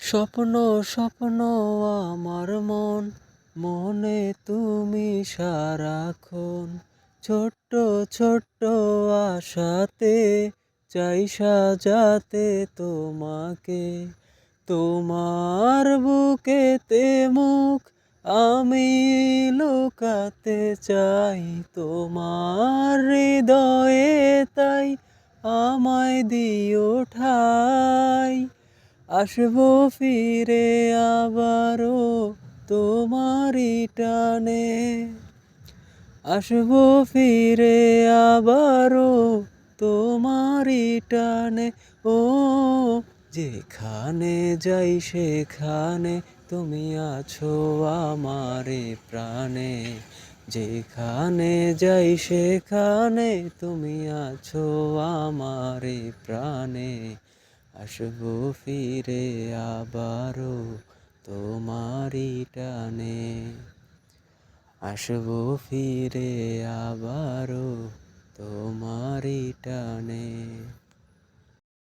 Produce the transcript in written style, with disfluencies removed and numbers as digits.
স্বপ্ন স্বপ্ন আমার মনে তুমি সারাক্ষণ। ছোট্ট ছোট্ট আশাতে চাই সাজাতে তোমাকে। তোমার বুকেতে মুখ আমি লুকাতে চাই, তোমার হৃদয়ে তাই আমায় দিও ঠাই। আসবো ফিরে আবারও তোমারই টানে, আসবো ফিরে আবারও তোমারই টানে। ও যেখানে যাই সেখানে তুমি আছো আমারে প্রাণে, যেখানে যাই সেখানে তুমি আছো আমারে প্রাণে। আসবো ফিরে আবারও তোমারই টানে, আসবো ফিরে আবারও তোমারই টানে।